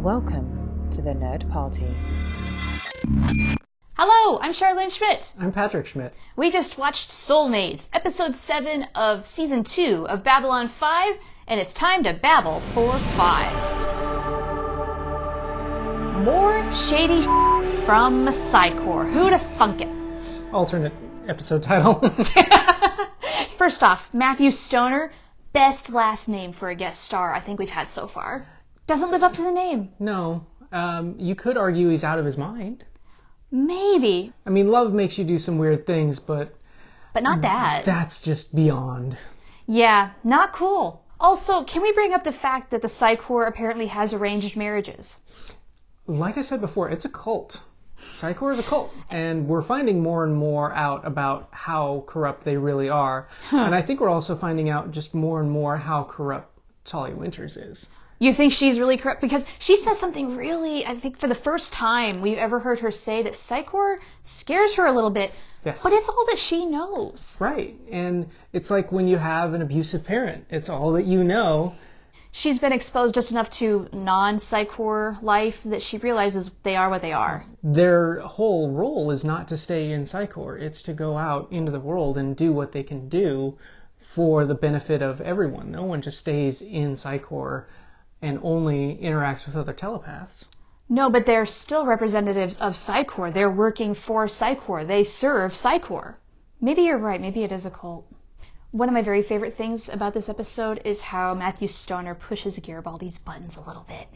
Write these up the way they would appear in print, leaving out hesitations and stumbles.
Welcome to the Nerd Party. Hello, I'm Charlene Schmidt. I'm Patrick Schmidt. We just watched Soulmates, episode 7 of season 2 of Babylon 5, and it's time to babble for 5. More shady from Psi Corps. Who'da thunk it? Alternate episode title. First off, Matthew Stoner, best last name for a guest star I think we've had so far. Doesn't live up to the name. No. You could argue he's out of his mind. Maybe. I mean, love makes you do some weird things, but not that. That's just beyond. Yeah, not cool. Also, can we bring up the fact that the Psi Corps apparently has arranged marriages? Like I said before, it's a cult. Psi Corps is a cult, and we're finding more and more out about how corrupt they really are. And I think we're also finding out just more and more how corrupt Talia Winters is. You think she's really corrupt? Because she says something really, I think for the first time we've ever heard her say that Psi Corps scares her a little bit. Yes. But it's all that she knows. Right. And it's like when you have an abusive parent. It's all that you know. She's been exposed just enough to non-Psi Corps life that she realizes they are what they are. Their whole role is not to stay in Psi Corps. It's to go out into the world and do what they can do for the benefit of everyone. No one just stays in Psi Corps and only interacts with other telepaths. No, but they're still representatives of Psi Corps. They're working for Psi Corps. They serve Psi Corps. Maybe you're right. Maybe it is a cult. One of my very favorite things about this episode is how Matthew Stoner pushes Garibaldi's buttons a little bit.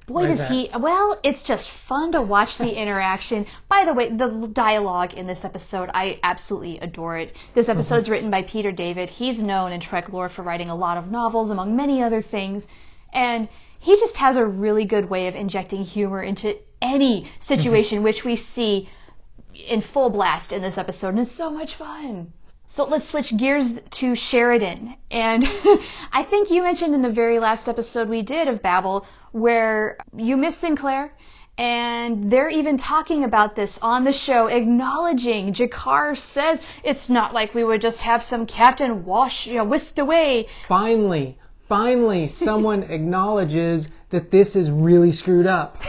Boy, does he... Well, it's just fun to watch the interaction. By the way, the dialogue in this episode, I absolutely adore it. This episode's written by Peter David. He's known in Trek lore for writing a lot of novels, among many other things. And he just has a really good way of injecting humor into any situation, which we see in full blast in this episode. And it's so much fun. So let's switch gears to Sheridan. And I think you mentioned in the very last episode we did of Babble where you miss Sinclair, and they're even talking about this on the show, acknowledging Jakar says it's not like we would just have some captain whisked away. Finally, someone acknowledges that this is really screwed up.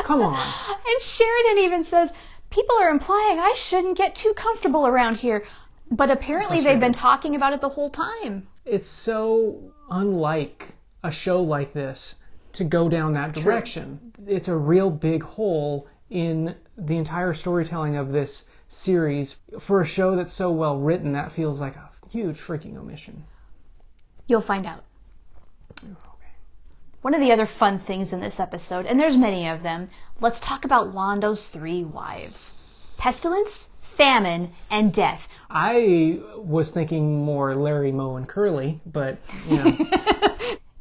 Come on. And Sheridan even says, people are implying I shouldn't get too comfortable around here. But apparently they've been talking about it the whole time. It's so unlike a show like this to go down that direction. True. It's a real big hole in the entire storytelling of this series. For a show that's so well written, that feels like a huge freaking omission. You'll find out. Okay. One of the other fun things in this episode, and there's many of them, let's talk about Londo's 3 wives. Pestilence, Famine, and Death. I was thinking more Larry, Moe, and Curly, but, you know.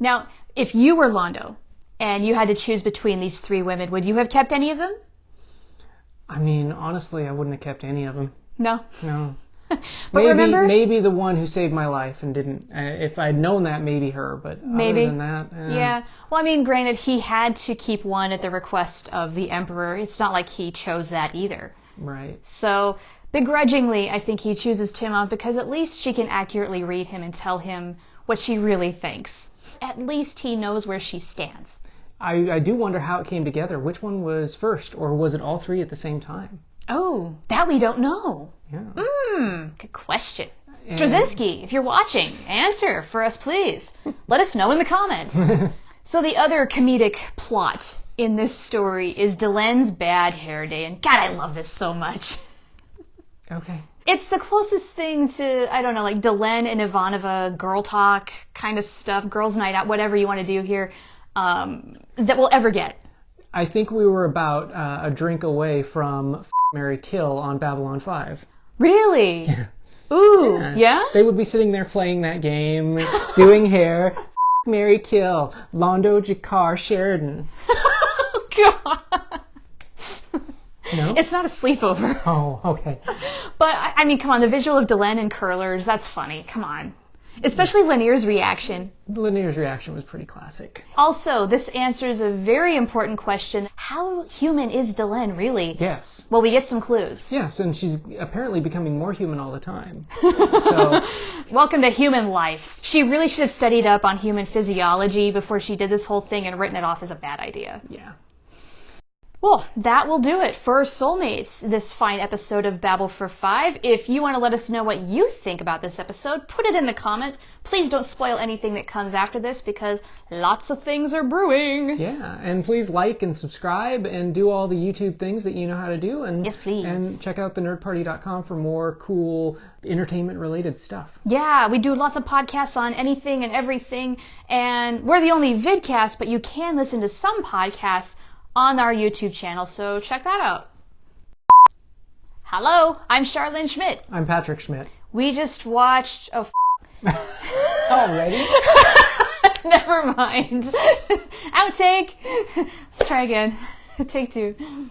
Now, if you were Londo, and you had to choose between these 3 women, would you have kept any of them? I mean, honestly, I wouldn't have kept any of them. No? No. But remember, maybe the one who saved my life and didn't. If I'd known that, maybe her. But maybe. Other than that, yeah. Well, I mean, granted, he had to keep one at the request of the Emperor. It's not like he chose that either. Right. So, begrudgingly, I think he chooses Timon because at least she can accurately read him and tell him what she really thinks. At least he knows where she stands. I do wonder how it came together. Which one was first, or was it all 3 at the same time? Oh, that we don't know. Yeah. Good question. Straczynski, if you're watching, answer for us, please. Let us know in the comments. So the other comedic plot in this story is Delenn's bad hair day. And God, I love this so much. Okay. It's the closest thing to, I don't know, like Delenn and Ivanova girl talk kind of stuff, girls' night out, whatever you want to do here, that we'll ever get. I think we were about a drink away from Marry Kill on Babylon 5. Really? Ooh, yeah? They would be sitting there playing that game, doing hair, Marry Kill, Londo, Jakar, Sheridan. Oh, God. No? It's not a sleepover. Oh, okay. But, I mean, come on, the visual of Delenn and curlers, that's funny. Come on. Especially Lanier's reaction. Lanier's reaction was pretty classic. Also, this answers a very important question. How human is Delenn, really? Yes. Well, we get some clues. Yes, and she's apparently becoming more human all the time. So, welcome to human life. She really should have studied up on human physiology before she did this whole thing and written it off as a bad idea. yeah. Well, that will do it for Soulmates, this fine episode of Babble for 5. If you want to let us know what you think about this episode, put it in the comments. Please don't spoil anything that comes after this because lots of things are brewing. Yeah, and please like and subscribe and do all the YouTube things that you know how to do. And, yes, please. And check out thenerdparty.com for more cool entertainment-related stuff. Yeah, we do lots of podcasts on anything and everything. And we're the only vidcast, but you can listen to some podcasts on our YouTube channel, so check that out. Hello, I'm Charlene Schmidt. I'm Patrick Schmidt. We just watched... Already? Never mind. Outtake. Let's try again. Take 2.